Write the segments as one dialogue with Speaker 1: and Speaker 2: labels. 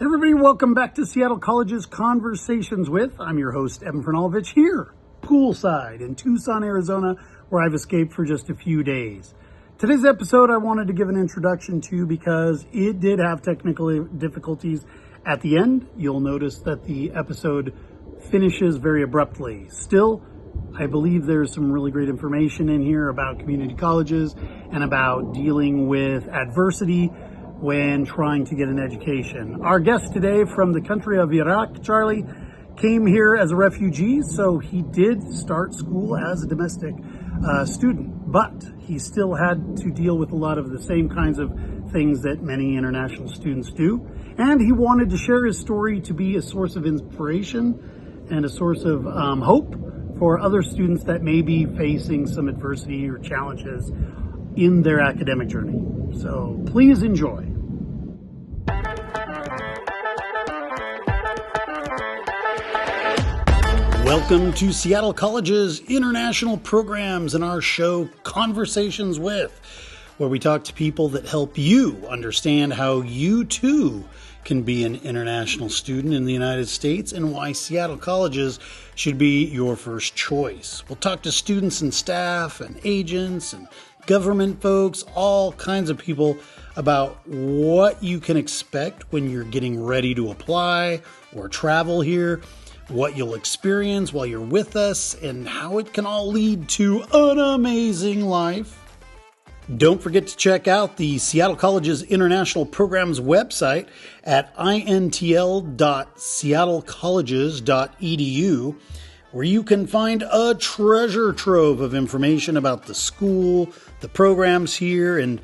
Speaker 1: Everybody, welcome back to Seattle College's Conversations With. I'm your host, Evan Franulovich, here, poolside in Tucson, Arizona, where I've escaped for just a few days. Today's episode I wanted to give an introduction to because it did have technical difficulties at the end. You'll notice that the episode finishes very abruptly. Still, I believe there's some really great information in here about community colleges and about dealing with adversity when trying to get an education. Our guest today from the country of Iraq, Charlie, came here as a refugee, so he did start school as a domestic student, but he still had to deal with a lot of the same kinds of things that many international students do. And he wanted to share his story to be a source of inspiration and a source of hope for other students that may be facing some adversity or challenges in their academic journey. So please enjoy. Welcome to Seattle College's international programs and our show Conversations With, where we talk to people that help you understand how you too can be an international student in the United States and why Seattle Colleges should be your first choice. We'll talk to students and staff and agents and government folks, all kinds of people about what you can expect when you're getting ready to apply or travel here, what you'll experience while you're with us, and how it can all lead to an amazing life. Don't forget to check out the Seattle College's International Programs website at intl.seattlecolleges.edu, where you can find a treasure trove of information about the school, the programs here, and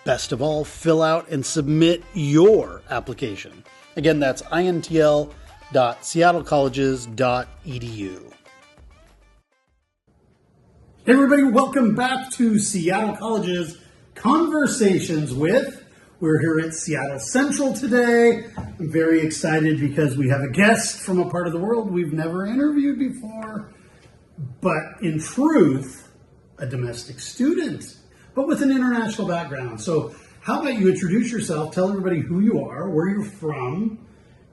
Speaker 1: best of all, fill out and submit your application. Again, that's intl.seattlecolleges.edu. Hey everybody, welcome back to Seattle College's Conversations With. We're here at Seattle Central today. I'm very excited because we have a guest from a part of the world we've never interviewed before, but in truth, a domestic student, but with an international background. So how about you introduce yourself, tell everybody who you are, where you're from,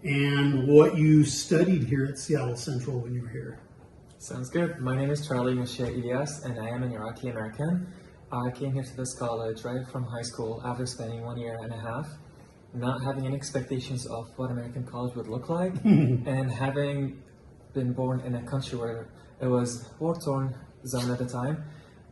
Speaker 1: and what you studied here at Seattle Central when you were here.
Speaker 2: Sounds good. My name is Moshé Elias, and I am an Iraqi American. I came here to this college right from high school after spending 1.5 years, not having any expectations of what American college would look like, and having been born in a country where it was war-torn zone at the time.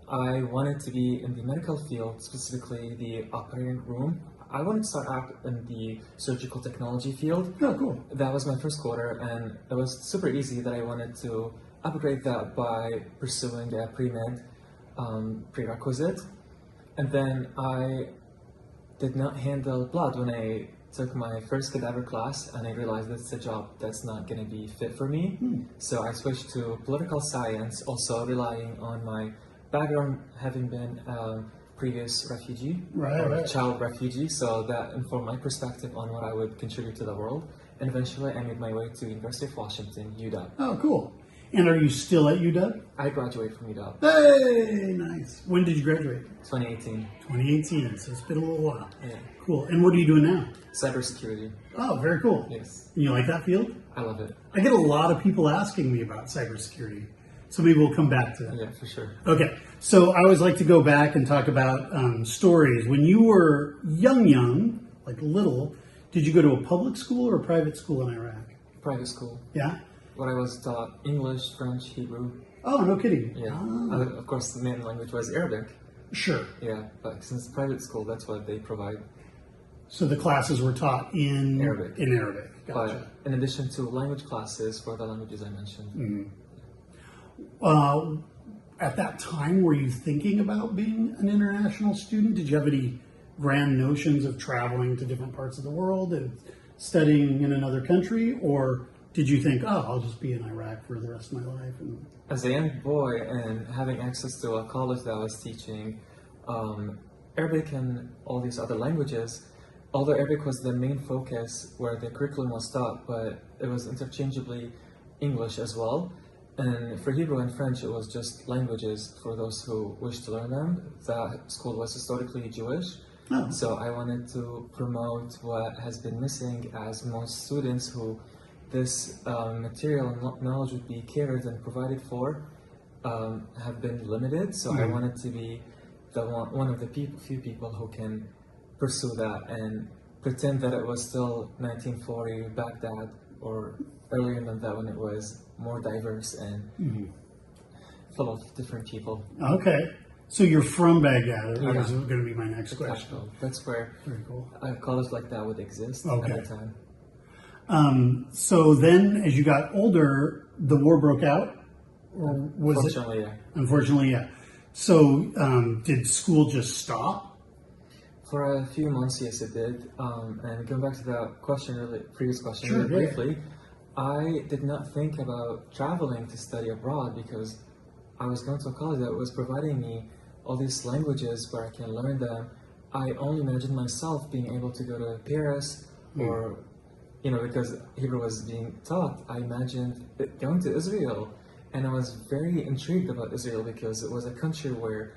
Speaker 2: I wanted to be in the medical field, specifically the operating room. I wanted to start out in the surgical technology field.
Speaker 1: Oh, cool.
Speaker 2: That was my first quarter, and it was super easy that I wanted to upgrade that by pursuing a pre-med prerequisite. And then I did not handle blood when I took my first cadaver class, and I realized that's a job that's not going to be fit for me. So I switched to political science, also relying on my background having been a previous refugee, child refugee, so that informed my perspective on what I would contribute to the world. And eventually I made my way to University of Washington, UW.
Speaker 1: Oh, cool. And are you still at UW?
Speaker 2: I graduated from UW.
Speaker 1: Hey, nice. When did you graduate?
Speaker 2: 2018.
Speaker 1: 2018, so it's been a little while.
Speaker 2: Yeah.
Speaker 1: Cool. And what are you doing now?
Speaker 2: Cybersecurity.
Speaker 1: Oh, very cool.
Speaker 2: Yes.
Speaker 1: And you like that field?
Speaker 2: I love it.
Speaker 1: I get a lot of people asking me about cybersecurity, so maybe we'll come back to that.
Speaker 2: Yeah, for sure.
Speaker 1: Okay, so I always like to go back and talk about stories. When you were young, like little, did you go to a public school or a private school in Iraq?
Speaker 2: Private school.
Speaker 1: Yeah?
Speaker 2: What I was taught English, French, Hebrew.
Speaker 1: Oh, no kidding.
Speaker 2: Yeah.
Speaker 1: Ah.
Speaker 2: Of course, the main language was Arabic.
Speaker 1: Sure.
Speaker 2: Yeah, but since private school, that's what they provide.
Speaker 1: So the classes were taught in
Speaker 2: Arabic.
Speaker 1: In Arabic. Gotcha.
Speaker 2: But in addition to language classes for the languages I mentioned.
Speaker 1: At that time, were you thinking about being an international student? Did you have any grand notions of traveling to different parts of the world and studying in another country? Or did you think, oh, I'll just be in Iraq for the rest of my life?
Speaker 2: As a young boy and having access to a college that was teaching Arabic and all these other languages, although Arabic was the main focus where the curriculum was taught, but it was interchangeably English as well. And for Hebrew and French, it was just languages for those who wished to learn them. The school was historically Jewish,
Speaker 1: Oh.
Speaker 2: So I wanted to promote what has been missing, as most students who this material and knowledge would be catered and provided for have been limited. So I wanted to be the one of the few people who can pursue that and pretend that it was still 1940 Baghdad or earlier than that, when it was more diverse and full of different people.
Speaker 1: Okay. So you're from Baghdad. That
Speaker 2: Yeah.
Speaker 1: was going to be my next question.
Speaker 2: Capital. That's where
Speaker 1: Very cool.
Speaker 2: a college like that would exist
Speaker 1: Okay.
Speaker 2: at the time.
Speaker 1: So then, as you got older, the war broke out, or was it?
Speaker 2: Fortunately, yeah.
Speaker 1: Unfortunately, yeah. So did school just stop?
Speaker 2: For a few months, yes, it did. And going back to that question, previous question,
Speaker 1: Sure,
Speaker 2: really
Speaker 1: yeah.
Speaker 2: briefly, I did not think about traveling to study abroad because I was going to a college that was providing me all these languages where I can learn them. I only imagined myself being able to go to Paris or, because Hebrew was being taught, I imagined going to Israel. And I was very intrigued about Israel because it was a country where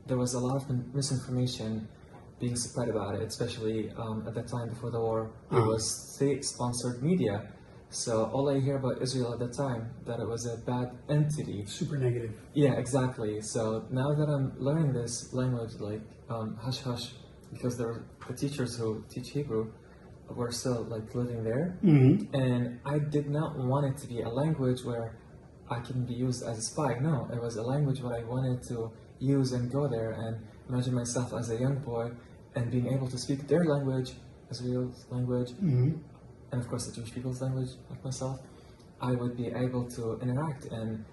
Speaker 2: there was a lot of misinformation being spread about it, especially at the time before the war. It was state-sponsored media. So all I hear about Israel at the time, that it was a bad entity.
Speaker 1: Super negative.
Speaker 2: Yeah, exactly. So now that I'm learning this language, like hush hush, because the teachers who teach Hebrew were still like living there, and I did not want it to be a language where I can be used as a spy. No, it was a language where I wanted to use and go there and imagine myself as a young boy and being able to speak their language, Israel's language, and of course the Jewish people's language, like myself. I would be able to interact and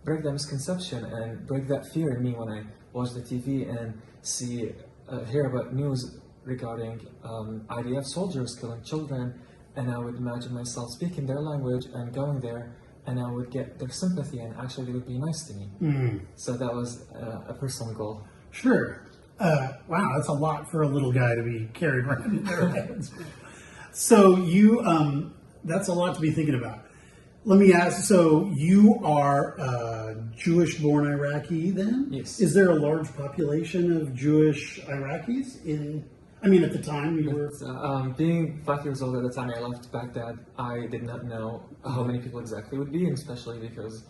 Speaker 2: break that misconception and break that fear in me when I watch the TV and hear about news regarding IDF soldiers killing children, and I would imagine myself speaking their language and going there, and I would get their sympathy, and actually they would be nice to me. So that was a personal goal.
Speaker 1: Sure. Wow, that's a lot for a little guy to be carried around in their heads. So that's a lot to be thinking about. Let me ask, so you are Jewish-born Iraqi then?
Speaker 2: Yes.
Speaker 1: Is there a large population of Jewish Iraqis at the time you were?
Speaker 2: Being 5 years old at the time I left Baghdad, I did not know how many people exactly would be, and especially because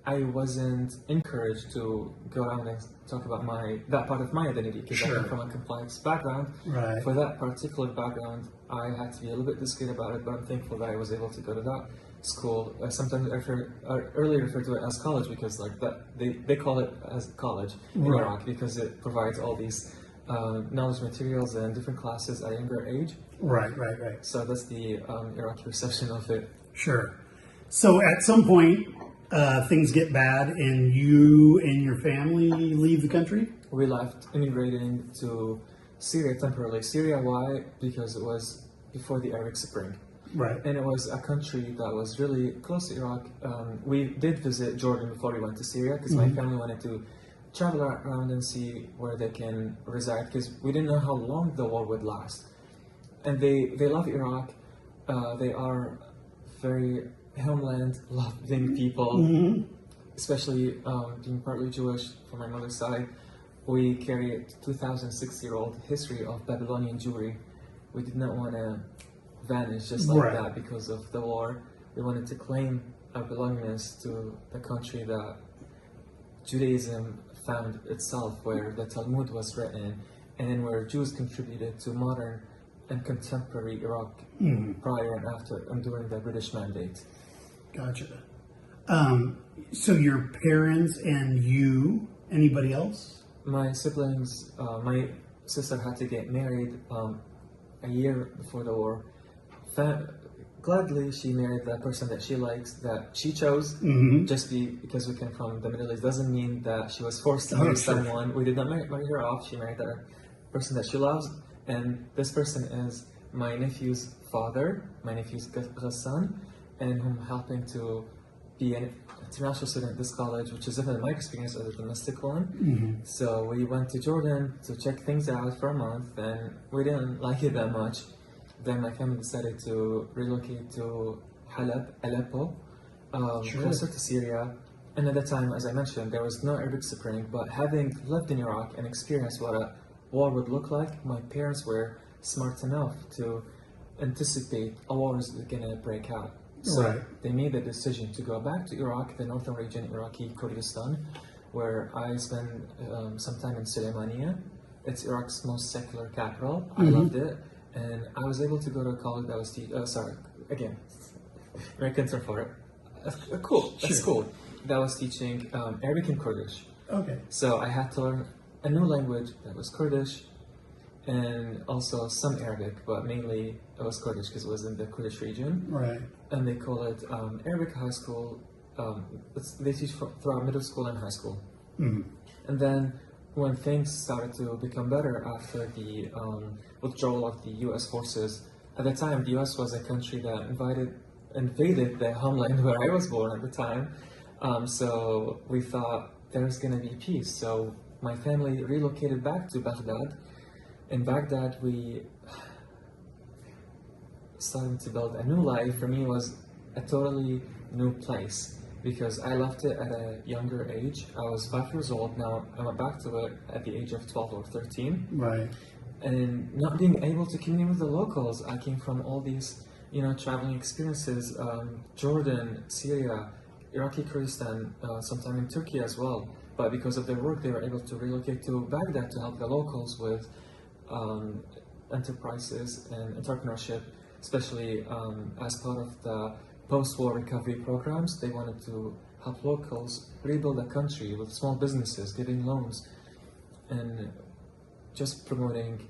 Speaker 2: I wasn't encouraged to go around and talk about that part of my identity, because I come from a complex background.
Speaker 1: Right.
Speaker 2: For that particular background, I had to be a little bit discreet about it, but I'm thankful that I was able to go to that school. Sometimes earlier referred to it as college, because they call it as college in Iraq, because it provides all these knowledge materials and different classes at a younger age.
Speaker 1: Right.
Speaker 2: So that's the Iraqi reception of it.
Speaker 1: Sure. So at some point, things get bad and you and your family leave the country?
Speaker 2: We left, immigrating to Syria temporarily. Syria, why? Because it was before the Arab Spring.
Speaker 1: Right.
Speaker 2: And it was a country that was really close to Iraq. We did visit Jordan before we went to Syria, because my family wanted to travel around and see where they can reside, because we didn't know how long the war would last. And they love Iraq. They are very homeland-loving people, especially being partly Jewish from my mother's side. We carry a 2,006-year-old history of Babylonian Jewry. We did not want to vanish just like that because of the war. We wanted to claim our belongingness to the country that Judaism found itself, where the Talmud was written, and where Jews contributed to modern and contemporary Iraq prior and after and during the British Mandate.
Speaker 1: Gotcha. So your parents and you, anybody else?
Speaker 2: My siblings, my sister had to get married a year before the war. Gladly, she married the person that she likes, that she chose. Just because we came from the Middle East doesn't mean that she was forced to marry someone. We did not marry her off. She married the person that she loves, and this person is my nephew's father, my nephew's son, and whom helping to be an international student at this college, which is different than my experience as a domestic one. So we went to Jordan to check things out for a month, and we didn't like it that much. Then my family decided to relocate to Halab, Aleppo, closer to Syria. And at the time, as I mentioned, there was no Arabic Spring, but having lived in Iraq and experienced what a war would look like, my parents were smart enough to anticipate a war is going to break out. So they made the decision to go back to Iraq, the northern region, Iraqi Kurdistan, where I spent some time in Suleimania. It's Iraq's most secular capital. I loved it, and I was able to go to a college that was American term for it. A school that was teaching Arabic and Kurdish.
Speaker 1: Okay.
Speaker 2: So I had to learn a new language that was Kurdish, and also some Arabic, but mainly it was Kurdish because it was in the Kurdish region.
Speaker 1: Right.
Speaker 2: And they call it Arabic high school. They teach throughout middle school and high school. And then when things started to become better after the withdrawal of the U.S. forces, at the time the U.S. was a country that invaded the homeland where I was born at the time. So we thought there's going to be peace. So my family relocated back to Baghdad. In Baghdad, we started to build a new life. For me, it was a totally new place because I left it at a younger age. I was 5 years old. Now I went back to it at the age of 12 or 13.
Speaker 1: Right.
Speaker 2: And not being able to communicate with the locals, I came from all these, traveling experiences, Jordan, Syria, Iraqi Kurdistan, sometime in Turkey as well. But because of their work, they were able to relocate to Baghdad to help the locals with enterprises and entrepreneurship, especially as part of the post-war recovery programs. They wanted to help locals rebuild the country with small businesses, giving loans, and just promoting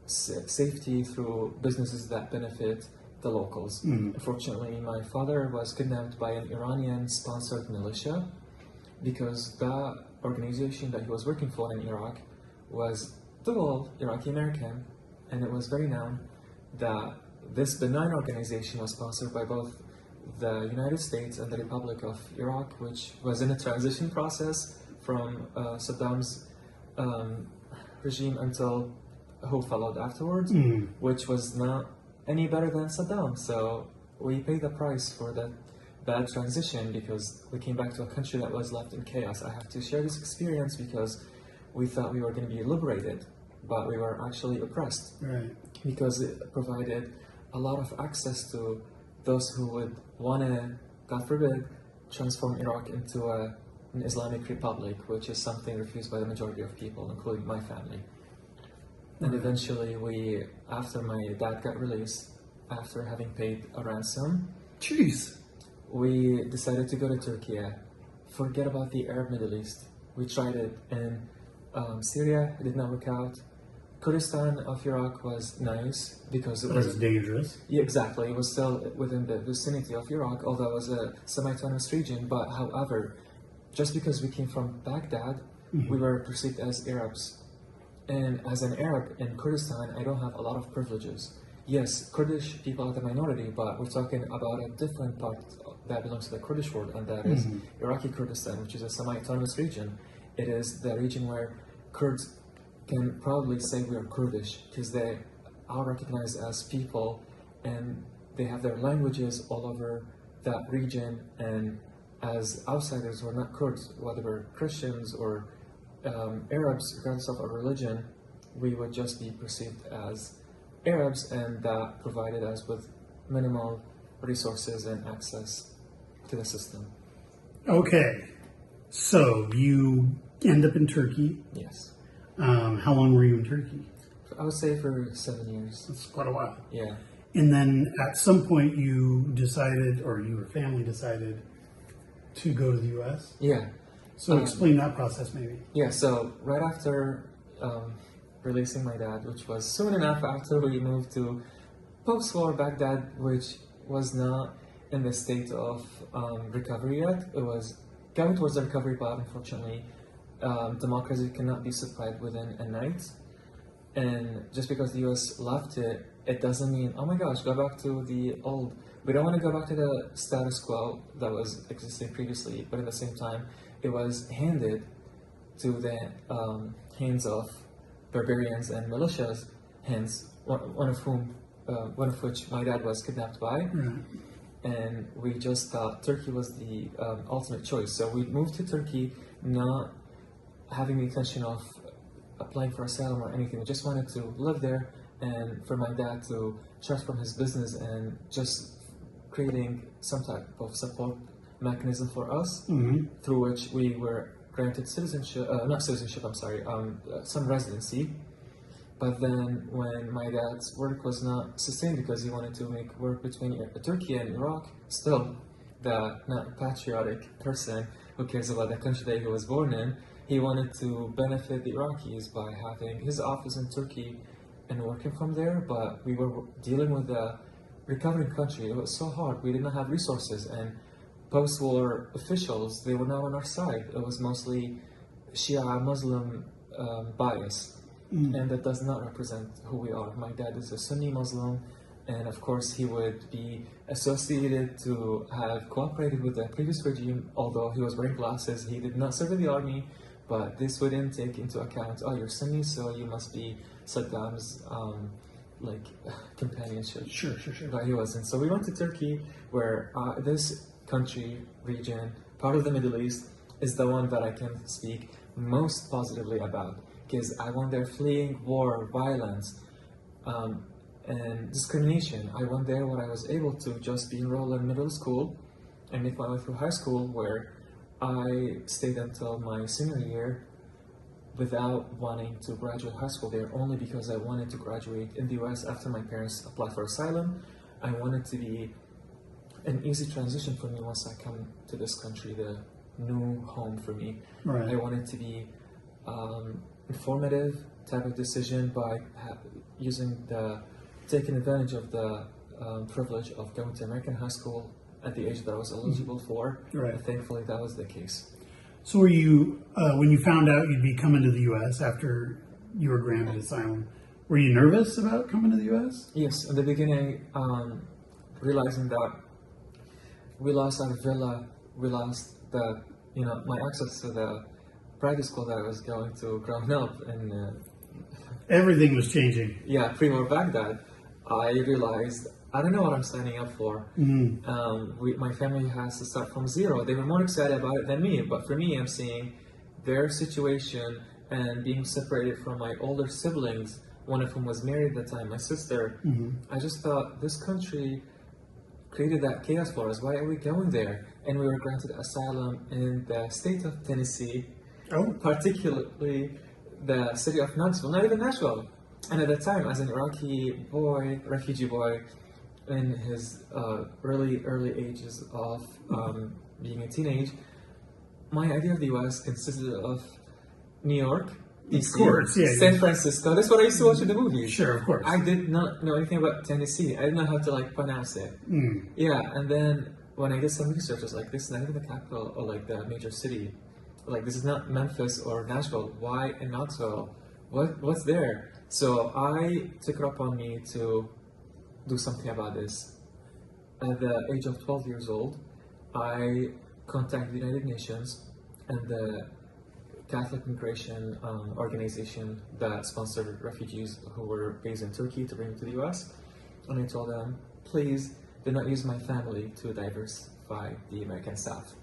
Speaker 2: safety through businesses that benefit the locals. Unfortunately, my father was kidnapped by an Iranian-sponsored militia because the organization that he was working for in Iraq was dual Iraqi-American, and it was very known that this benign organization was sponsored by both the United States and the Republic of Iraq, which was in a transition process from Saddam's regime until who followed afterwards, which was not any better than Saddam. So we paid the price for that bad transition because we came back to a country that was left in chaos. I have to share this experience because we thought we were going to be liberated, but we were actually oppressed.
Speaker 1: Right.
Speaker 2: Because it provided a lot of access to those who would want to, God forbid, transform Iraq into an Islamic republic, which is something refused by the majority of people, including my family. And eventually after my dad got released, after having paid a ransom, we decided to go to Turkey. Forget about the Arab Middle East. We tried it in Syria, it did not work out. Kurdistan of Iraq was nice because it was
Speaker 1: dangerous.
Speaker 2: Yeah, exactly. It was still within the vicinity of Iraq, although it was a semi-autonomous region. But however, just because we came from Baghdad, we were perceived as Arabs. And as an Arab in Kurdistan, I don't have a lot of privileges. Yes, Kurdish people are the minority, but we're talking about a different part that belongs to the Kurdish world, and that is Iraqi Kurdistan, which is a semi-autonomous region. It is the region where Kurds can proudly say we are Kurdish because they are recognized as people and they have their languages all over that region, and as outsiders who are not Kurds, whether we're Christians or Arabs, regardless of our religion, we would just be perceived as Arabs, and that provided us with minimal resources and access to the system.
Speaker 1: Okay, so you end up in Turkey.
Speaker 2: Yes.
Speaker 1: How long were you in Turkey?
Speaker 2: I would say for 7 years.
Speaker 1: That's quite a while.
Speaker 2: Yeah.
Speaker 1: And then at some point you decided, or your family decided, to go to the U.S.?
Speaker 2: Yeah.
Speaker 1: So explain that process maybe.
Speaker 2: Yeah, so right after releasing my dad, which was soon enough after we moved to post-war Baghdad, which was not in the state of recovery yet. It was going towards the recovery, but unfortunately democracy cannot be supplied within a night. And just because the US left it, it doesn't mean, oh my gosh, go back to the old. We don't want to go back to the status quo that was existing previously, but at the same time, it was handed to the hands of barbarians and militias, hence one of which my dad was kidnapped by. And we just thought Turkey was the ultimate choice. So we moved to Turkey, not having the intention of applying for asylum or anything. We just wanted to live there, and for my dad to transform his business and just creating some type of support mechanism for us, through which we were granted citizenship, not citizenship, I'm sorry, some residency. But then when my dad's work was not sustained because he wanted to make work between Turkey and Iraq, still the not patriotic person who cares about the country that he was born in, he wanted to benefit the Iraqis by having his office in Turkey and working from there. But we were dealing with a recovering country. It was so hard. We did not have resources, and post-war officials, they were not on our side. It was mostly Shia Muslim bias, and that does not represent who we are. My dad is a Sunni Muslim, and of course he would be associated to have cooperated with the previous regime. Although he was wearing glasses, he did not serve in the army, but this wouldn't take into account, oh, you're Sunni, so you must be Saddam's companionship.
Speaker 1: Sure.
Speaker 2: But he wasn't. So we went to Turkey, where this country, region, part of the Middle East, is the one that I can speak most positively about, because I went there fleeing war, violence, and discrimination. I went there when I was able to just be enrolled in middle school and make my way through high school, where I stayed until my senior year without wanting to graduate high school there, only because I wanted to graduate in the US after my parents applied for asylum. I wanted to be an easy transition for me once I come to this country, the new home for me.
Speaker 1: Right.
Speaker 2: I wanted to be informative type of decision by taking advantage of the privilege of going to American high school at the age that I was eligible for.
Speaker 1: Right.
Speaker 2: And thankfully that was the case.
Speaker 1: So were you, when you found out you'd be coming to the U.S. after you were granted asylum, were you nervous about coming to the U.S.?
Speaker 2: Yes, in the beginning, realizing that we lost our villa, we lost my access to the private school that I was going to growing up, and
Speaker 1: Everything was changing.
Speaker 2: yeah, pre-war Baghdad, I realized I don't know what I'm signing up for. My family has to start from zero. They were more excited about it than me, but for me, I'm seeing their situation and being separated from my older siblings, one of whom was married at the time, my sister. I just thought, this country created that chaos for us. Why are we going there? And we were granted asylum in the state of Tennessee, particularly the city of Knoxville, not even Nashville. And at the time, as an Iraqi boy, refugee boy, in his early ages of being a teenage, my idea of the US consisted of New York, DC,
Speaker 1: of course,
Speaker 2: San Francisco. That's what I used to watch in the movies.
Speaker 1: Sure, of course.
Speaker 2: I did not know anything about Tennessee. I didn't know how to pronounce it. Yeah, and then when I did some research, I was like, this is not even the capital or the major city. This is not Memphis or Nashville. Why in Knoxville? What's there? So I took it up on me to do something about this. At the age of 12 years old, I contacted the United Nations and the Catholic Migration Organization that sponsored refugees who were based in Turkey to bring them to the US. And I told them, please do not use my family to diversify the American South.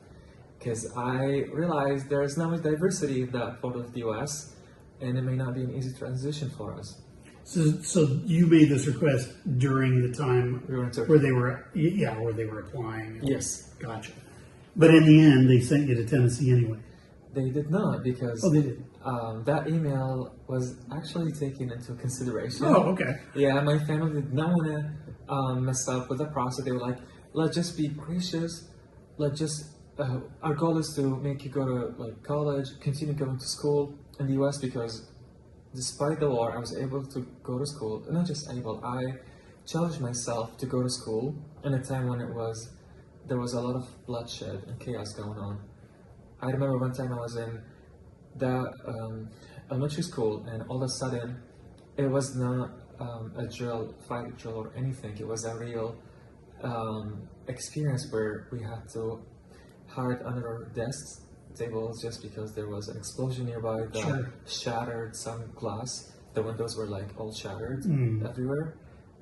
Speaker 2: Because I realized there is not much diversity in that part of the US, and it may not be an easy transition for us.
Speaker 1: So you made this request during the time
Speaker 2: We were in Turkey.
Speaker 1: where they were applying.
Speaker 2: Yes.
Speaker 1: Gotcha. But in the end, they sent you to Tennessee anyway.
Speaker 2: They did not, because
Speaker 1: they did.
Speaker 2: that email was actually taken into consideration.
Speaker 1: Oh, okay.
Speaker 2: Yeah, my family did not want to mess up with the process. They were like, let's just be gracious. Our goal is to make you go to college, continue going to school in the US, because despite the war, I was able to go to school. Not just able, I challenged myself to go to school in a time when there was a lot of bloodshed and chaos going on. I remember one time I was in the elementary school, and all of a sudden, it was not a fight drill or anything. It was a real experience where we had to hide under our desks, tables, just because there was an explosion nearby that shattered some glass. The windows were all shattered everywhere,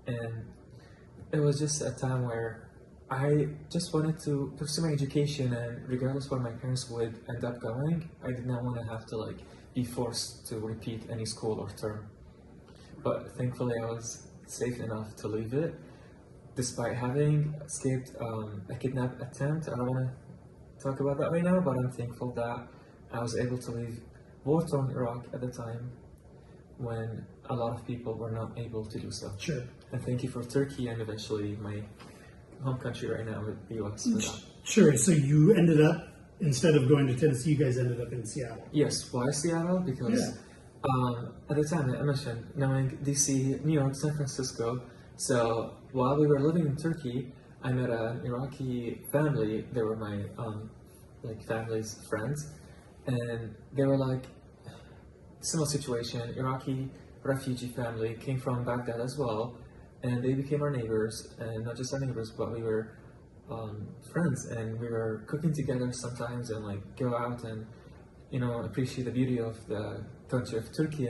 Speaker 2: and it was just a time where I just wanted to pursue my education, and regardless where my parents would end up going, I did not want to have to be forced to repeat any school or term. But thankfully I was safe enough to leave it, despite having escaped a kidnap attempt. I don't want to talk about that right now, but I'm thankful that I was able to leave war-torn Iraq at the time when a lot of people were not able to do so.
Speaker 1: Sure.
Speaker 2: And thank you for Turkey and eventually my home country right now with the US for that.
Speaker 1: Sure. So you ended up, instead of going to Tennessee, you guys ended up in Seattle.
Speaker 2: Yes. Why Seattle? Because at the time I mentioned knowing DC, New York, San Francisco. So while we were living in Turkey, I met an Iraqi family. They were my family's friends, and they were like similar situation. Iraqi refugee family came from Baghdad as well, and they became our neighbors. And not just our neighbors, but we were friends, and we were cooking together sometimes, and like go out and appreciate the beauty of the country of Turkey.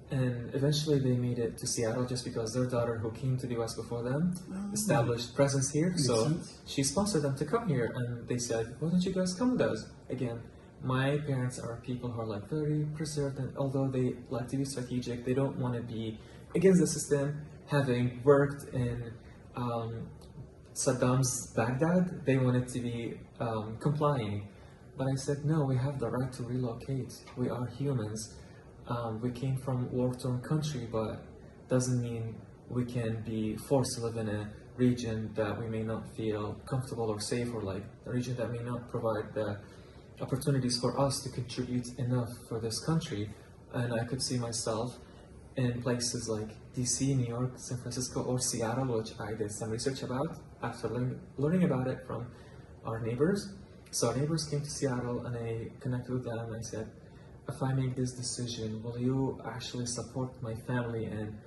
Speaker 2: And eventually they made it to Seattle just because their daughter, who came to the US before them, established presence here. So she sponsored them to come here, and they said, why don't you guys come with us? Again, my parents are people who are like very preserved, and although they like to be strategic, they don't want to be against the system. Having worked in Saddam's Baghdad, they wanted to be complying. But I said, no, we have the right to relocate. We are humans. We came from war-torn country, but doesn't mean we can be forced to live in a region that we may not feel comfortable or safe, or like a region that may not provide the opportunities for us to contribute enough for this country. And I could see myself in places like DC, New York, San Francisco, or Seattle, which I did some research about after learning about it from our neighbors. So our neighbors came to Seattle, and I connected with them. I said, if I make this decision, will you actually support my family and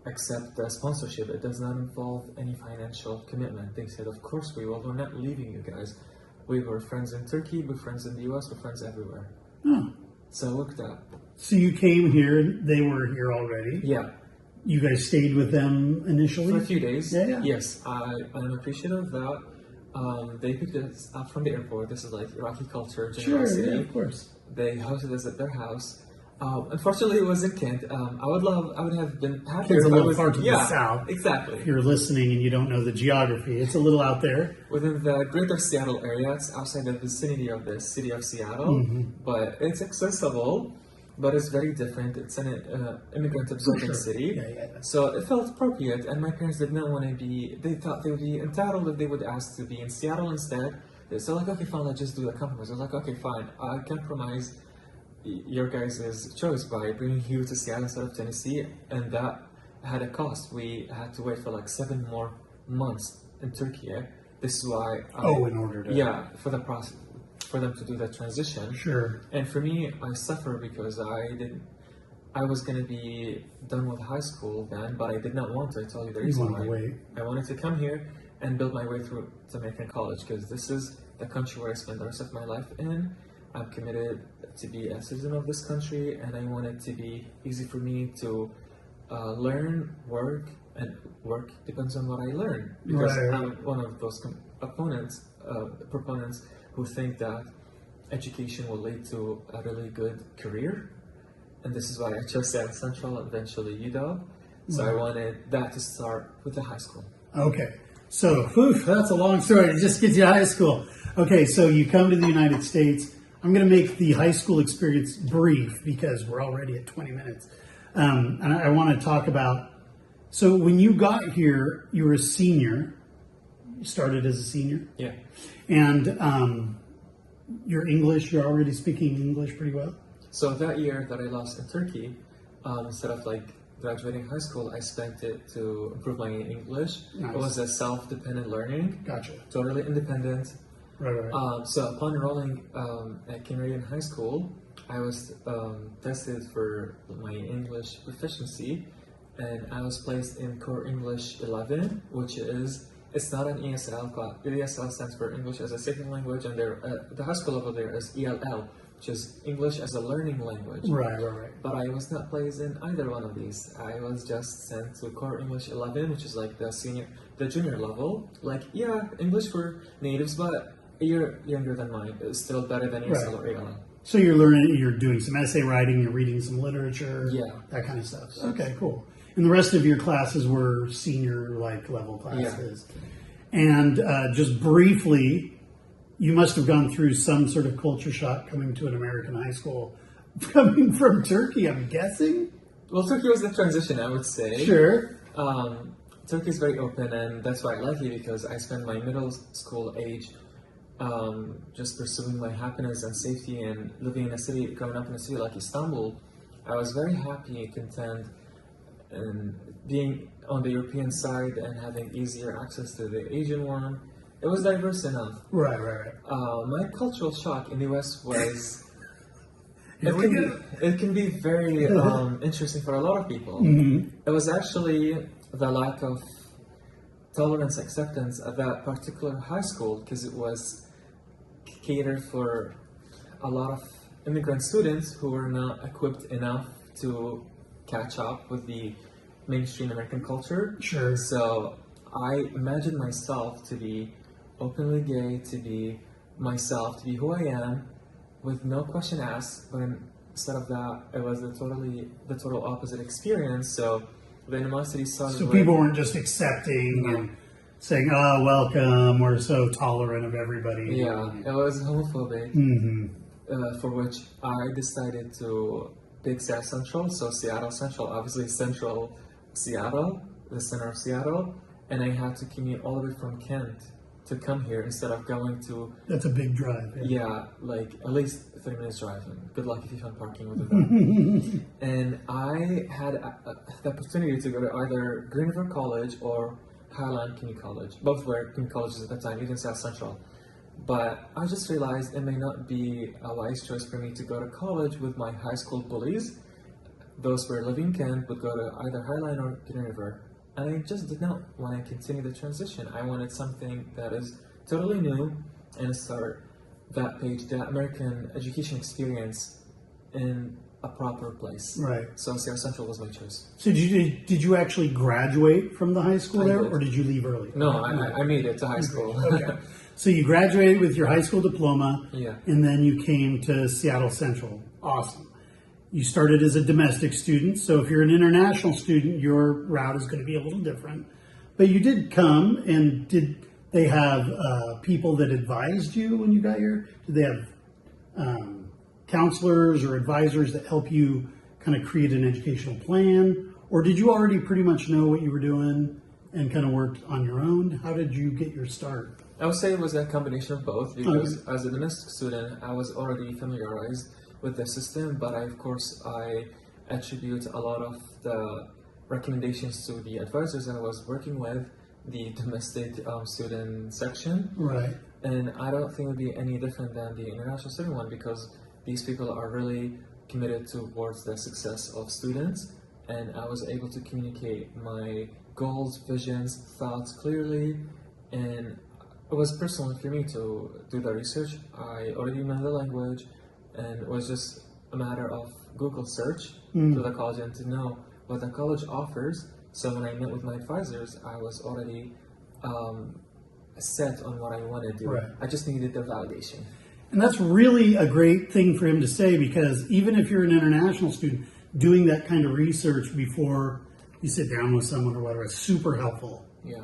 Speaker 2: accept the sponsorship? It does not involve any financial commitment. They said, of course we will. We're not leaving you guys. We were friends in Turkey, we're friends in the US, we're friends everywhere.
Speaker 1: Oh.
Speaker 2: So it worked out.
Speaker 1: So you came here, they were here already?
Speaker 2: Yeah.
Speaker 1: You guys stayed with them initially?
Speaker 2: For a few days.
Speaker 1: Yeah.
Speaker 2: Yes, I'm appreciative of that. They picked us up from the airport. This is like Iraqi culture, generosity.
Speaker 1: Sure, yeah, of course.
Speaker 2: They hosted us at their house. Unfortunately, it was in Kent. I would have been happier.
Speaker 1: It's a little far to the south.
Speaker 2: Exactly.
Speaker 1: If you're listening and you don't know the geography, it's a little out there.
Speaker 2: Within the greater Seattle area, it's outside the vicinity of the city of Seattle, but it's accessible, but it's very different. It's an immigrant-absorbing city,
Speaker 1: Yeah.
Speaker 2: so it felt appropriate, and my parents did not want to be, they thought they would be entitled if they would ask to be in Seattle instead. So like, okay, fine, let's just do a compromise. I was like, okay, fine, I compromise your guys' choice by bringing you to Seattle instead of Tennessee, and that had a cost. We had to wait for like 7 more months in Turkey. This is why
Speaker 1: in order to...
Speaker 2: for the process, for them to do that transition.
Speaker 1: Sure.
Speaker 2: And for me, I suffer because I was going to be done with high school then, but I did not want to. I told you the reason why. I wanted to come here and build my way through to American college, because this is the country where I spend the rest of my life in. I'm committed to be a citizen of this country, and I want it to be easy for me to learn, work, and work depends on what I learn. Because I'm one of those proponents who think that education will lead to a really good career. And this is why I chose Seattle Central, eventually UW. So I wanted that to start with the high school.
Speaker 1: Okay. So, that's a long story. It just gets you high school. Okay, so you come to the United States. I'm going to make the high school experience brief because we're already at 20 minutes. And I want to talk about, so when you got here, you were a senior. You started as a senior.
Speaker 2: Yeah.
Speaker 1: And your English, you're already speaking English pretty well?
Speaker 2: So that year that I lost in Turkey, instead of like graduating high school, I spent it to improve my English.
Speaker 1: Nice.
Speaker 2: It was a self-dependent learning.
Speaker 1: Gotcha.
Speaker 2: Totally independent.
Speaker 1: Right.
Speaker 2: So upon enrolling at Canadian High School, I was tested for my English proficiency, and I was placed in Core English 11, which is, it's not an ESL class. ESL stands for English as a Second Language, and the high school level there is ELL, which is English as a Learning Language.
Speaker 1: Right.
Speaker 2: But I was not placed in either one of these. I was just sent to Core English 11, which is like the junior level. Like, yeah, English for natives, but a year younger than mine. It's still better than ESL or ALL.
Speaker 1: So you're doing some essay writing, you're reading some literature,
Speaker 2: Yeah.
Speaker 1: that kind of stuff. Okay, cool. And the rest of your classes were senior level classes. Yeah. And just briefly, you must have gone through some sort of culture shock coming to an American high school, coming from Turkey, I'm guessing?
Speaker 2: Well, Turkey was the transition, I would say.
Speaker 1: Sure.
Speaker 2: Turkey is very open, and that's why I like it, because I spent my middle school age just pursuing my happiness and safety and living in a city, growing up in a city like Istanbul. I was very happy, content, and being on the European side and having easier access to the Asian one. It was diverse enough.
Speaker 1: Right.
Speaker 2: My cultural shock in the US was it can be very interesting for a lot of people.
Speaker 1: Mm-hmm.
Speaker 2: It was actually the lack of tolerance, acceptance at that particular high school, because it was catered for a lot of immigrant students who were not equipped enough to catch up with the mainstream American culture.
Speaker 1: Sure.
Speaker 2: So I imagined myself to be openly gay, to be myself, to be who I am, with no question asked. But instead of that, it was the total opposite experience. So the animosity started.
Speaker 1: So people weren't just accepting and saying, "Oh, welcome, we're so tolerant of everybody."
Speaker 2: Yeah, it was homophobic.
Speaker 1: Mm-hmm.
Speaker 2: For which I decided to pick Seattle Central. So Seattle Central, obviously Central Seattle, the center of Seattle, and I had to commute all the way from Kent to come here instead of going to...
Speaker 1: That's a big drive.
Speaker 2: Yeah, like at least 30 minutes driving. Good luck if you find parking with that. And I had the opportunity to go to either Green River College or Highline Community College. Both were community colleges at that time, even South Central. But I just realized it may not be a wise choice for me to go to college with my high school bullies. Those who were living in Kent would go to either Highline or Green River. And I just did not want to continue the transition. I wanted something that is totally new and start that page, the American education experience in a proper place.
Speaker 1: Right.
Speaker 2: So Seattle Central was my choice.
Speaker 1: So did you actually graduate from the high school there,
Speaker 2: did.
Speaker 1: or did you leave early?
Speaker 2: No, I made it to high school.
Speaker 1: Okay. So you graduated with your high school diploma,
Speaker 2: Yeah.
Speaker 1: and then you came to Seattle Central. Awesome. You started as a domestic student, so if you're an international student, your route is going to be a little different. But you did come, and did they have people that advised you when you got here? Did they have counselors or advisors that help you kind of create an educational plan? Or did you already pretty much know what you were doing and kind of worked on your own? How did you get your start?
Speaker 2: I would say it was a combination of both, because as a domestic student, I was already familiarized with the system, but of course I attribute a lot of the recommendations to the advisors I was working with, the domestic student section.
Speaker 1: Right.
Speaker 2: And I don't think it would be any different than the international student one, because these people are really committed towards the success of students, and I was able to communicate my goals, visions, thoughts clearly, and it was personal for me to do the research. I already know the language, and it was just a matter of Google search to the college and to know what the college offers. So when I met with my advisors, I was already set on what I wanted to do.
Speaker 1: Right.
Speaker 2: I just needed the validation.
Speaker 1: And that's really a great thing for him to say, because even if you're an international student, doing that kind of research before you sit down with someone or whatever is super helpful.
Speaker 2: Yeah.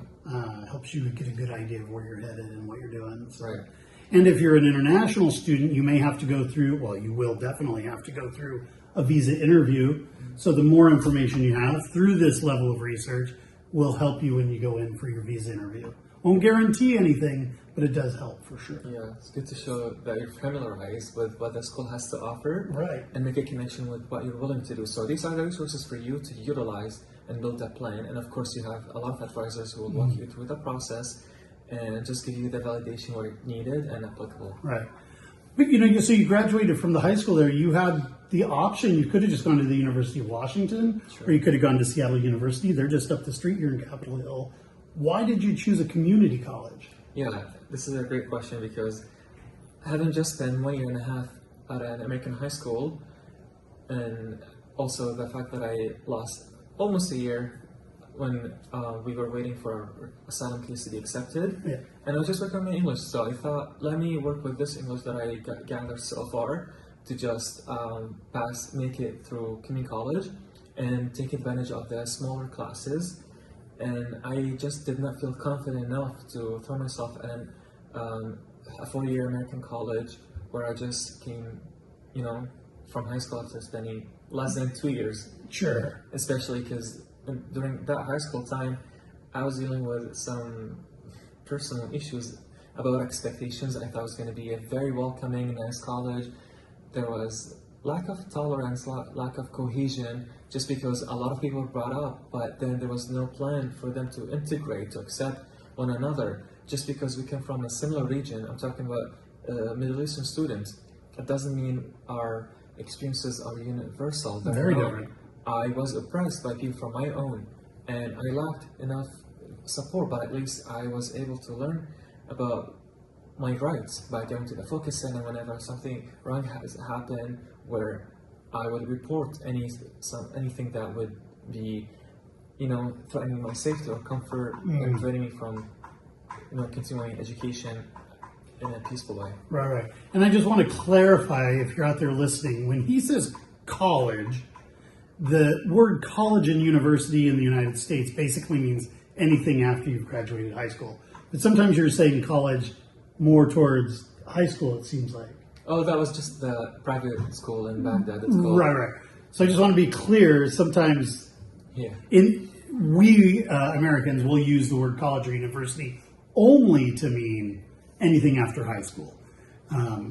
Speaker 1: Helps you get a good idea of where you're headed and what you're doing. So.
Speaker 2: Right.
Speaker 1: And if you're an international student, you may have to go through, well, you will definitely have to go through a visa interview. So the more information you have through this level of research will help you when you go in for your visa interview. Won't guarantee anything, but it does help for sure.
Speaker 2: Yeah, it's good to show that you're familiarized with what the school has to offer,
Speaker 1: Right.
Speaker 2: and make a connection with what you're willing to do. So these are the resources for you to utilize and build that plan. And of course, you have a lot of advisors who will walk you through the process and just give you the validation where needed and applicable.
Speaker 1: Right. But so you graduated from the high school there. You had the option. You could have just gone to the University of Washington, or you could have gone to Seattle University. They're just up the street here in Capitol Hill. Why did you choose a community college?
Speaker 2: Yeah, this is a great question, because having just spent 1 year and a half at an American high school, and also the fact that I lost almost a year when we were waiting for our asylum case to be accepted, and I was just working on my English, so I thought, let me work with this English that I gathered so far to just make it through community college and take advantage of the smaller classes. And I just did not feel confident enough to throw myself in a 4-year American college where I just came, from high school after spending less than 2 years.
Speaker 1: Sure.
Speaker 2: Especially because during that high school time, I was dealing with some personal issues about expectations. I thought it was going to be a very welcoming, nice college. There was lack of tolerance, lack of cohesion, just because a lot of people were brought up, but then there was no plan for them to integrate, to accept one another. Just because we come from a similar region, I'm talking about Middle Eastern students, that doesn't mean our experiences are universal.
Speaker 1: Very different.
Speaker 2: I was oppressed by people from my own, and I lacked enough support, but at least I was able to learn about my rights by going to the focus center whenever something wrong has happened, where I would report anything that would be, threatening my safety or comfort, and preventing me from, continuing education in a peaceful way.
Speaker 1: Right. And I just want to clarify, if you're out there listening, when he says college, the word college and university in the United States basically means anything after you've graduated high school. But sometimes you're saying college more towards high school, it seems like.
Speaker 2: Oh, that was just the private school in Baghdad. It's called.
Speaker 1: Right. So I just want to be clear, sometimes we Americans will use the word college or university only to mean anything after high school.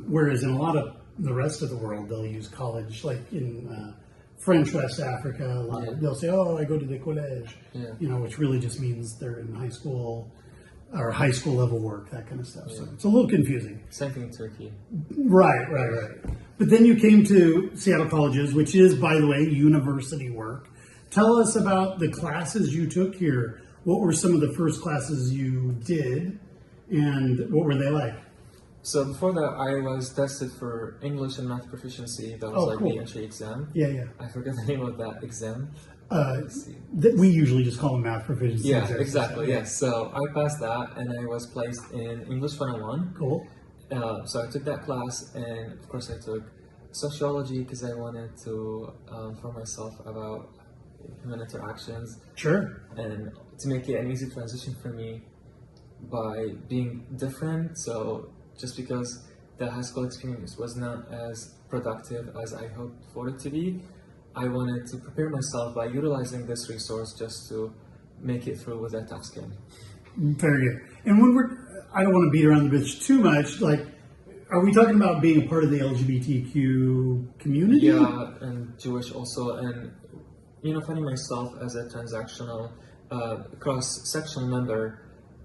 Speaker 1: Whereas in a lot of the rest of the world, they'll use college, like in French West Africa, they'll say, oh, I go to the collège, which really just means they're in high school or high school level work, that kind of stuff. So it's a little confusing.
Speaker 2: Same thing in Turkey.
Speaker 1: Right. But then you came to Seattle Colleges, which is, by the way, university work. Tell us about the classes you took here. What were some of the first classes you did, and what were they like?
Speaker 2: So before that, I was tested for English and math proficiency. That was
Speaker 1: cool.
Speaker 2: the entry exam.
Speaker 1: Yeah.
Speaker 2: I forget the name of that exam.
Speaker 1: We usually just call them math proficiency.
Speaker 2: Yeah, exactly. Yes. So I passed that, and I was placed in English 101.
Speaker 1: Cool.
Speaker 2: So I took that class, and of course I took sociology because I wanted to inform myself about human interactions.
Speaker 1: Sure.
Speaker 2: And to make it an easy transition for me by being different. So just because the high school experience was not as productive as I hoped for it to be, I wanted to prepare myself by utilizing this resource just to make it through with a tough skin.
Speaker 1: Very good. And I don't want to beat around the bush too much, are we talking about being a part of the LGBTQ community?
Speaker 2: Yeah, and Jewish also, and finding myself as a transactional, cross-sectional member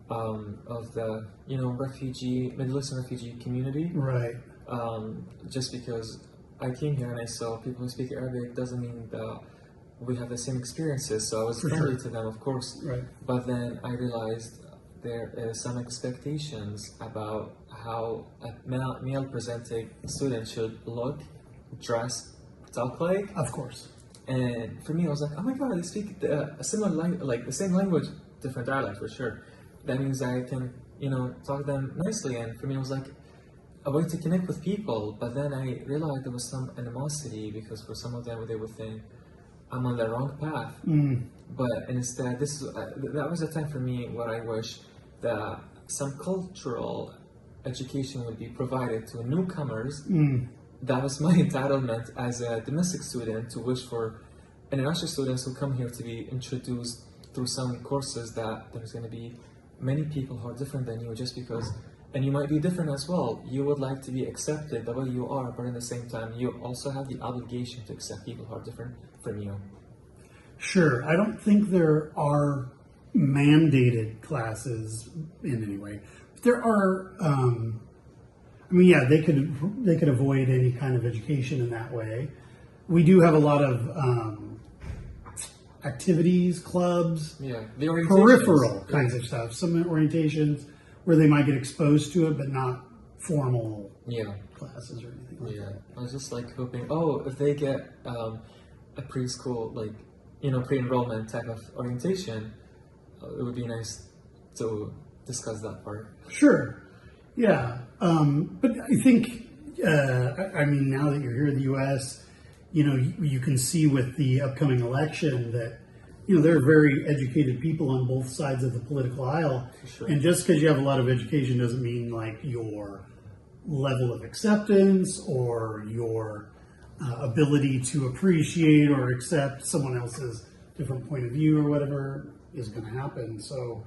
Speaker 2: of the, Middle Eastern refugee community.
Speaker 1: Right.
Speaker 2: Just because I came here and I saw people who speak Arabic doesn't mean that we have the same experiences. So I was friendly to them, of course.
Speaker 1: Right.
Speaker 2: But then I realized there is some expectations about how a male-presenting student should look, dress, talk like.
Speaker 1: Of course.
Speaker 2: And for me, I was like, oh my God, they speak a similar language, the same language, different dialect for sure. That means I can, talk to them nicely. And for me, it was like a way to connect with people. But then I realized there was some animosity because for some of them, they would think I'm on the wrong path. But instead, that was a time for me where I wish that some cultural education would be provided to newcomers. That was my entitlement as a domestic student to wish for international students who come here to be introduced through some courses that there's going to be many people who are different than you just because, and you might be different as well. You would like to be accepted the way you are, but at the same time, you also have the obligation to accept people who are different from you. Sure.
Speaker 1: I don't think there are mandated classes in any way. There are, they could avoid any kind of education in that way. We do have a lot of activities, clubs, peripheral kinds of stuff. Some orientations where they might get exposed to it, but not formal classes or anything like that.
Speaker 2: I was just hoping, if they get a preschool, pre-enrollment type of orientation, it would be nice to discuss that part.
Speaker 1: Sure. Yeah. But I think I mean, now that you're here in the U.S., you can see with the upcoming election that, there are very educated people on both sides of the political aisle.
Speaker 2: Sure.
Speaker 1: And just because you have a lot of education doesn't mean like your level of acceptance or your ability to appreciate or accept someone else's different point of view or whatever is going to happen. So,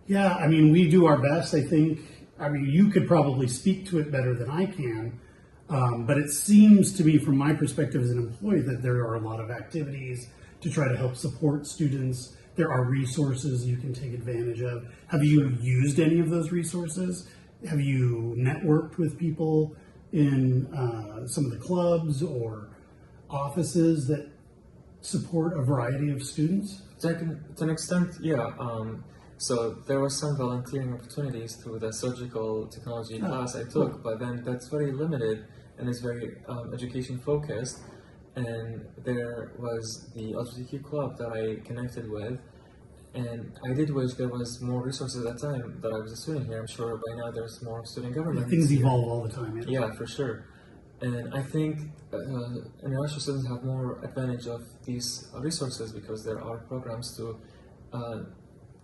Speaker 1: yeah, I mean, we do our best, I think. I mean, you could probably speak to it better than I can, but it seems to me, from my perspective as an employee, that there are a lot of activities to try to help support students. There are resources you can take advantage of. Have you used any of those resources? Have you networked with people in some of the clubs or offices that support a variety of students?
Speaker 2: To an extent, yeah. So there were some volunteering opportunities through the surgical technology class I took, but then that's very limited and is very education focused. And there was the LGBTQ club that I connected with, and I did wish there was more resources at that time that I was a student here. I'm sure by now there's more student government.
Speaker 1: Things evolve all the time.
Speaker 2: Yeah, for sure. And I think international students have more advantage of these resources because there are programs to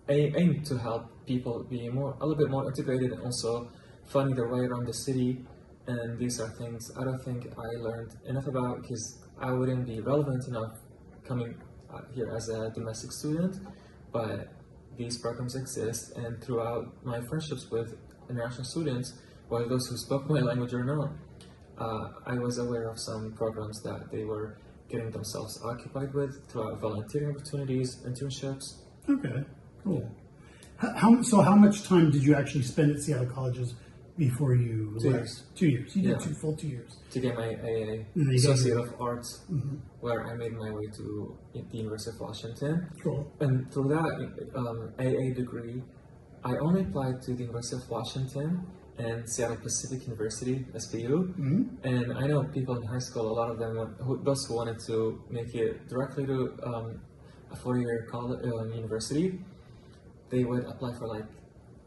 Speaker 2: aim to help people be a little bit more integrated and also finding their way around the city. And these are things I don't think I learned enough about because I wouldn't be relevant enough coming here as a domestic student. But these programs exist, and throughout my friendships with international students, whether those who spoke my language or not, I was aware of some programs that they were getting themselves occupied with throughout volunteering opportunities, internships.
Speaker 1: Okay, cool. So how much time did you actually spend at Seattle colleges before you left?
Speaker 2: 2 years.
Speaker 1: 2 years. You did full 2 years.
Speaker 2: To get my AA, Associate of Arts, where I made my way to the University of Washington.
Speaker 1: Cool.
Speaker 2: And through that AA degree, I only applied to the University of Washington and Seattle Pacific University, SPU. And I know people in high school, a lot of them, those who wanted to make it directly to a 4-year college university, they would apply for like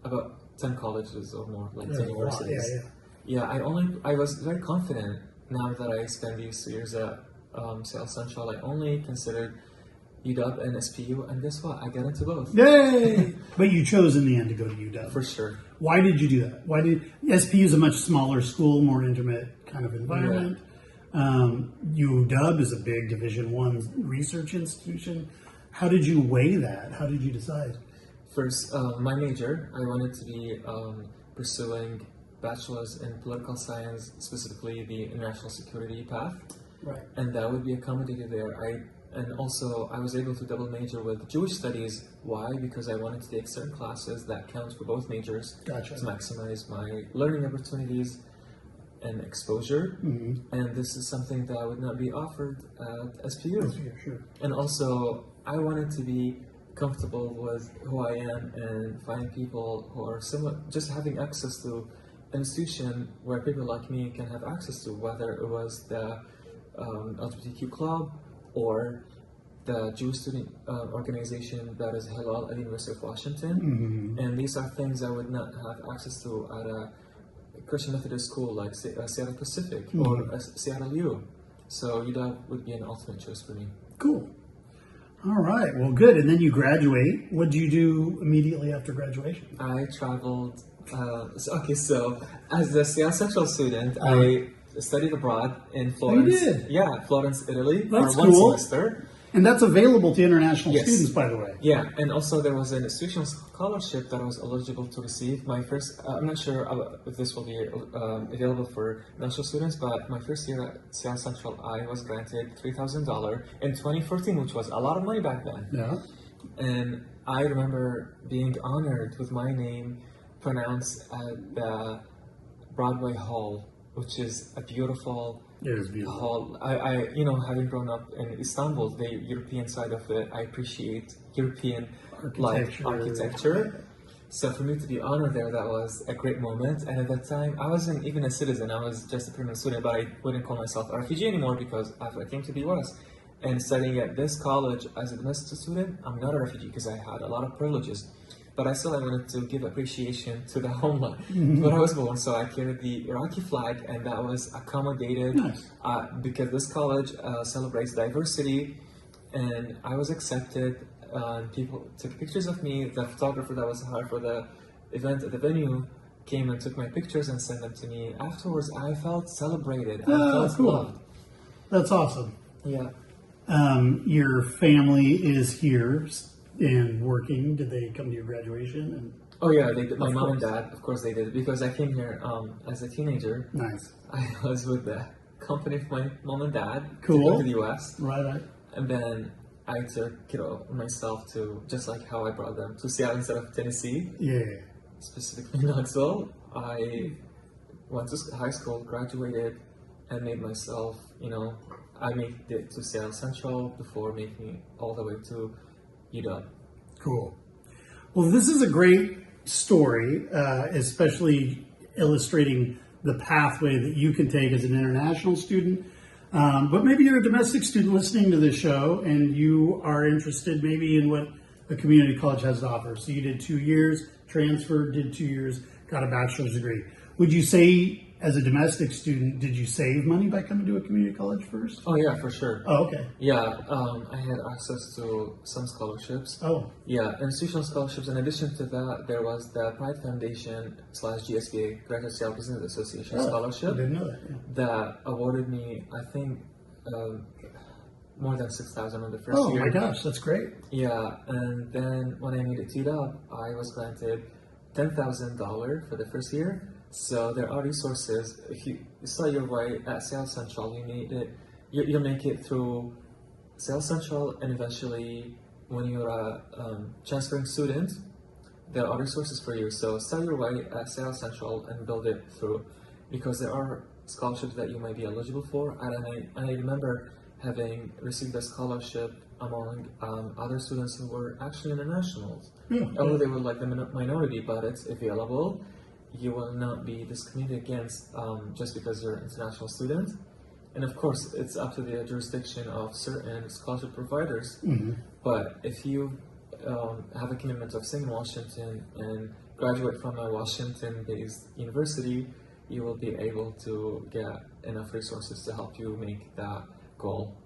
Speaker 2: about 10 colleges or more, like 10 universities. Yeah, I was very confident now that I spent these 2 years at Seattle Central. I only considered UW and SPU, and guess what? I got into both.
Speaker 1: Yay! But you chose in the end to go to UW.
Speaker 2: For sure.
Speaker 1: Why did you do that? SPU is a much smaller school, more intimate kind of environment. UW is a big Division I research institution. How did you weigh that? How did you decide?
Speaker 2: First, my major, I wanted to be pursuing bachelor's in political science, specifically the international security path.
Speaker 1: Right.
Speaker 2: And that would be accommodated there. And also, I was able to double major with Jewish studies. Why? Because I wanted to take certain classes that count for both majors to maximize my learning opportunities and exposure. And this is something that would not be offered at SPU.
Speaker 1: Sure.
Speaker 2: And also, I wanted to be comfortable with who I am and finding people who are similar, just having access to an institution where people like me can have access to, whether it was the LGBTQ club or the Jewish student organization that is Hillel at the University of Washington. And these are things I would not have access to at a Christian Methodist school like Seattle Pacific or Seattle U. So UW would be an ultimate choice for me.
Speaker 1: Cool. All right. Well, good. And then you graduate. What do you do immediately after graduation?
Speaker 2: I traveled. So as a Seattle Central student, I studied abroad in Florence.
Speaker 1: You did?
Speaker 2: Yeah, Florence, Italy.
Speaker 1: That's
Speaker 2: for one
Speaker 1: cool.
Speaker 2: semester.
Speaker 1: And that's available to international students, by the way.
Speaker 2: Yeah, and also there was an institutional scholarship that I was eligible to receive. My first, I'm not sure if this will be available for national students, but my first year at Seattle Central, I was granted $3,000 in 2014, which was a lot of money back then.
Speaker 1: Yeah.
Speaker 2: And I remember being honored with my name pronounced at the Broadway Hall, which is a beautiful hall. I having grown up in Istanbul, the European side of it, I appreciate European architecture. So for me to be honored there, that was a great moment. And at that time, I wasn't even a citizen. I was just a permanent student, but I wouldn't call myself a refugee anymore because after I came to the US and studying at this college as a domestic student, I'm not a refugee because I had a lot of privileges. but I still wanted to give appreciation to the homeland where I was born. So I carried the Iraqi flag, and that was accommodated
Speaker 1: Nice.
Speaker 2: because this college celebrates diversity, and I was accepted. People took pictures of me. The photographer that was hired for the event at the venue came and took my pictures and sent them to me. Afterwards, I felt celebrated. I felt
Speaker 1: Cool.
Speaker 2: loved.
Speaker 1: That's awesome.
Speaker 2: Yeah.
Speaker 1: Your family is here and working. Did they come to your graduation? And
Speaker 2: Oh yeah, they did. My
Speaker 1: Of
Speaker 2: mom and
Speaker 1: course.
Speaker 2: dad, of course they did, because I came here as a teenager.
Speaker 1: nice.
Speaker 2: I was with the company of my mom and dad to
Speaker 1: Cool.
Speaker 2: go to the US,
Speaker 1: Right.
Speaker 2: and then I took myself to, just like how I brought them to Seattle instead of Tennessee,
Speaker 1: Yeah.
Speaker 2: specifically Knoxville. I went to high school, graduated, and made myself, I made it to Seattle Central before making it all the way to UW.
Speaker 1: Cool. Well, this is a great story, especially illustrating the pathway that you can take as an international student. But maybe you're a domestic student listening to this show and you are interested maybe in what a community college has to offer. So you did 2 years, transferred, did 2 years, got a bachelor's degree. Would you say, as a domestic student, did you save money by coming to a community college first?
Speaker 2: Oh yeah, for sure.
Speaker 1: Oh, okay.
Speaker 2: Yeah, I had access to some scholarships.
Speaker 1: Oh,
Speaker 2: Yeah, institutional scholarships. In addition to that, there was the Pride Foundation / GSBA, Greater Seattle Business Association
Speaker 1: I
Speaker 2: scholarship
Speaker 1: didn't know that. Yeah.
Speaker 2: that awarded me, I think, more than $6,000 on the first
Speaker 1: Oh
Speaker 2: year.
Speaker 1: my gosh, that's great.
Speaker 2: Yeah, and then when I made it teed up, I was granted $10,000 for the first year. So there are resources. If you start your way at Sales Central, you'll make it through Sales Central, and eventually, when you're a transferring student, there are resources for you. So start your way at Sales Central and build it through, because there are scholarships that you might be eligible for. And I remember having received a scholarship among other students who were actually internationals.
Speaker 1: Yeah.
Speaker 2: Although they were like the minority, but it's available. You will not be discriminated against just because you're an international student. And of course, it's up to the jurisdiction of certain scholarship providers. But if you have a commitment of staying in Washington and graduate from a Washington-based university, you will be able to get enough resources to help you make that goal.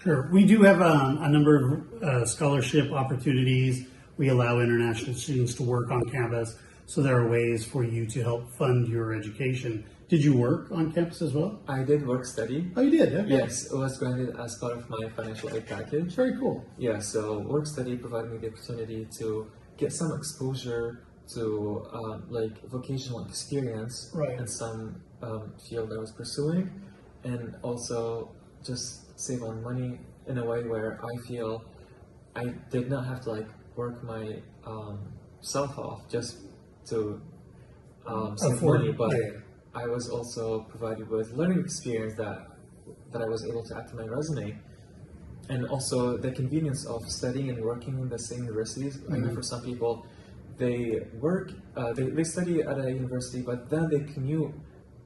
Speaker 1: Sure. We do have a number of scholarship opportunities. We allow international students to work on campus. So there are ways for you to help fund your education. Did you work on campus as well?
Speaker 2: I did work study.
Speaker 1: Oh, you did? Okay.
Speaker 2: Yes, it was granted as part of my financial aid package.
Speaker 1: Very cool.
Speaker 2: Yeah, so work study provided me the opportunity to get some exposure to like vocational experience
Speaker 1: Right.
Speaker 2: in some field I was pursuing, and also just save on money in a way where I feel I did not have to like work my self off just to save
Speaker 1: Afford-
Speaker 2: money, but
Speaker 1: yeah.
Speaker 2: I was also provided with learning experience that I was able to add to my resume. And also the convenience of studying and working in the same universities. I know for some people, they work, they study at a university, but then they commute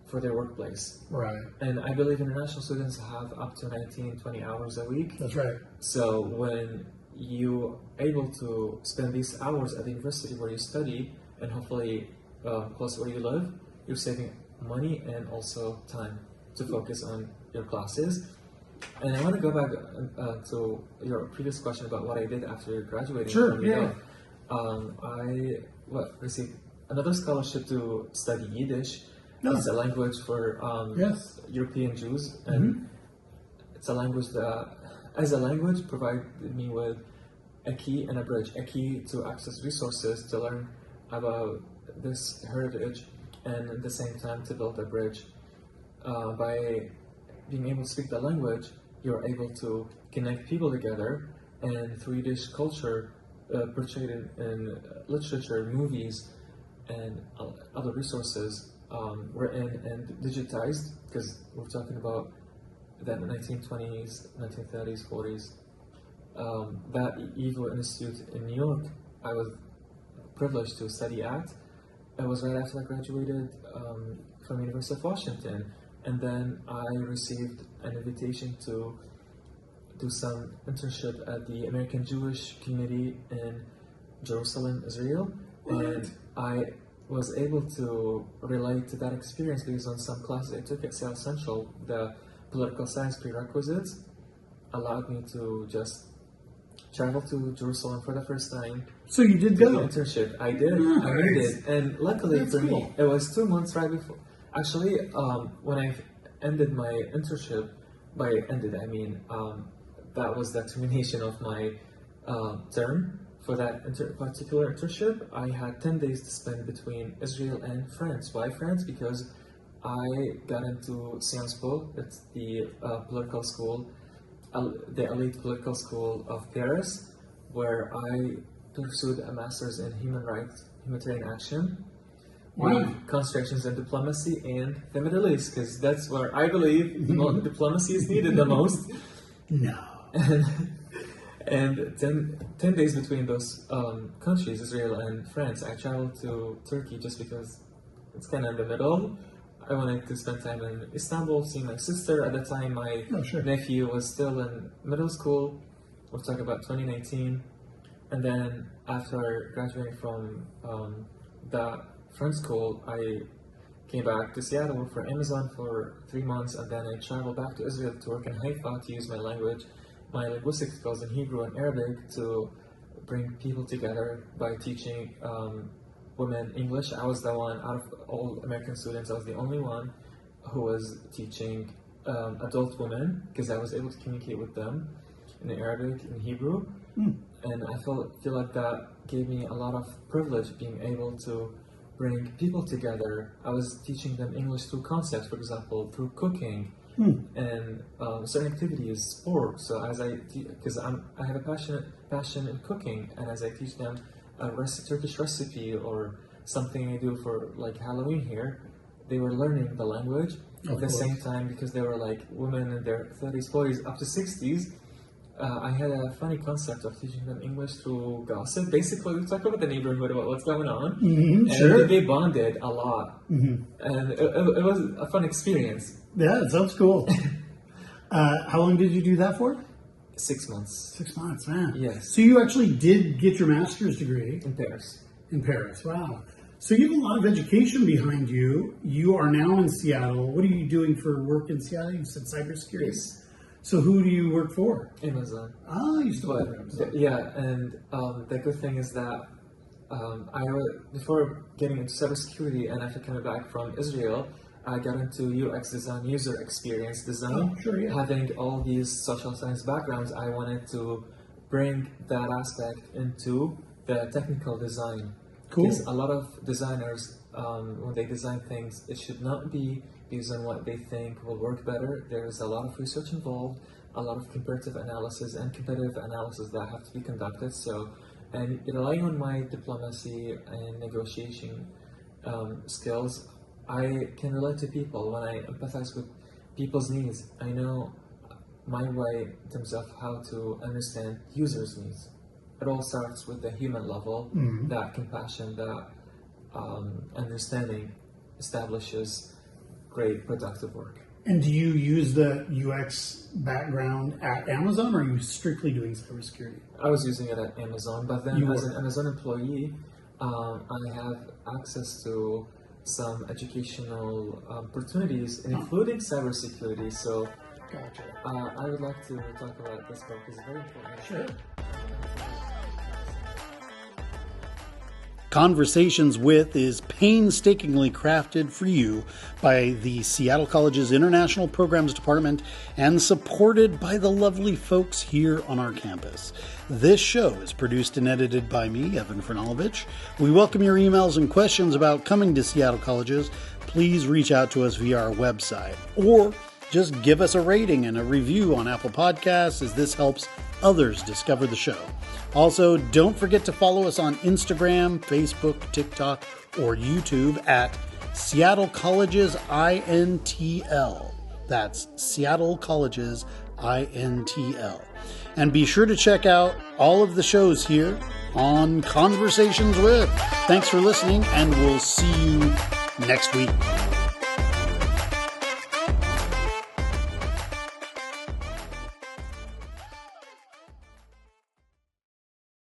Speaker 2: for their workplace.
Speaker 1: Right.
Speaker 2: And I believe international students have up to 19, 20 hours a week.
Speaker 1: That's right.
Speaker 2: So when you able to spend these hours at the university where you study, and hopefully close to where you live, you're saving money and also time to focus on your classes. And I want to go back to your previous question about what I did after graduating.
Speaker 1: Sure,
Speaker 2: from
Speaker 1: yeah.
Speaker 2: UW. I received another scholarship to study Yiddish.
Speaker 1: Oh.
Speaker 2: It's a language for
Speaker 1: Yes.
Speaker 2: European Jews, and it's a language that, as a language, provided me with a key and a bridge. A key to access resources to learn about this heritage, and at the same time to build a bridge. By being able to speak the language, you're able to connect people together, and through Yiddish culture, portrayed in literature, movies, and other resources, written and digitized, because we're talking about the 1920s, 1930s, 40s. That Evil Institute in New York, I was privileged to study at. It was right after I graduated from University of Washington, and then I received an invitation to do some internship at the American Jewish community in Jerusalem, Israel, and I was able to relate to that experience because on some classes I took at South Central, the political science prerequisites allowed me to just travel to Jerusalem for the first time.
Speaker 1: So you did
Speaker 2: do
Speaker 1: go?
Speaker 2: the internship. I did. I did. And luckily for me, it was 2 months right before. Actually, when I ended my internship, by ended I mean that was the termination of my term for that particular internship. I had 10 days to spend between Israel and France. Why France? Because I got into Sciences Po. It's the political school, the elite political school of Paris, where I pursued a master's in human rights, humanitarian action, with concentrations in diplomacy and the Middle East, because that's where I believe diplomacy is needed the most.
Speaker 1: No.
Speaker 2: And 10 days between those countries, Israel and France, I traveled to Turkey just because it's kind of in the middle. I wanted to spend time in Istanbul, seeing my sister. At the time, my nephew was still in middle school. We're talking about 2019. And then after graduating from the French school, I came back to Seattle, worked for Amazon for 3 months, and then I traveled back to Israel to work in Haifa to use my language, my linguistic skills in Hebrew and Arabic to bring people together by teaching women English. I was the one, out of all American students, I was the only one who was teaching adult women, because I was able to communicate with them in Arabic and Hebrew. And I feel like that gave me a lot of privilege, being able to bring people together. I was teaching them English through concepts, for example, through cooking and certain activities, sport. So as because I have a passion in cooking, and as I teach them a Turkish recipe or something I do for like Halloween here, they were learning the language at the same time, because they were like women in their 30s, 40s, up to 60s. I had a funny concept of teaching them English through gossip. Basically, we talk about the neighborhood, about what's going on, and they bonded a lot, and it was a fun experience.
Speaker 1: Yeah, it sounds cool. How long did you do that for?
Speaker 2: 6 months.
Speaker 1: 6 months, man.
Speaker 2: Yes.
Speaker 1: So you actually did get your master's degree
Speaker 2: in Paris.
Speaker 1: In Paris, wow. So you have a lot of education behind you. You are now in Seattle. What are you doing for work in Seattle? You said cybersecurity.
Speaker 2: Yes.
Speaker 1: So who do you work for?
Speaker 2: Amazon.
Speaker 1: Ah, you still work for Amazon.
Speaker 2: Yeah, and the good thing is that before getting into cybersecurity and after coming back from Israel, I got into UX design, user experience design. Having all these social science backgrounds, I wanted to bring that aspect into the technical design.
Speaker 1: Cool.
Speaker 2: Because a lot of designers, when they design things, it should not be based on what they think will work better. There's a lot of research involved, a lot of comparative analysis and competitive analysis that have to be conducted. So, and relying on my diplomacy and negotiation skills, I can relate to people. When I empathize with people's needs, I know my way in terms of how to understand users' needs. It all starts with the human level. That compassion, that understanding establishes great productive work.
Speaker 1: And do you use the UX background at Amazon, or are you strictly doing cybersecurity?
Speaker 2: I was using it at Amazon, but then as an Amazon employee, I have access to some educational opportunities, including cybersecurity. So I would like to talk about this book. It's very important.
Speaker 1: Sure.
Speaker 3: Conversations With is painstakingly crafted for you by the Seattle College's International Programs Department and supported by the lovely folks here on our campus. This show is produced and edited by me, Evan Franulovich. We welcome your emails and questions about coming to Seattle Colleges. Please reach out to us via our website, or just give us a rating and a review on Apple Podcasts, as this helps others discover the show. Also, don't forget to follow us on Instagram, Facebook, TikTok, or YouTube at Seattle Colleges INTL. That's Seattle Colleges INTL. And be sure to check out all of the shows here on Conversations With. Thanks for listening, and we'll see you next week.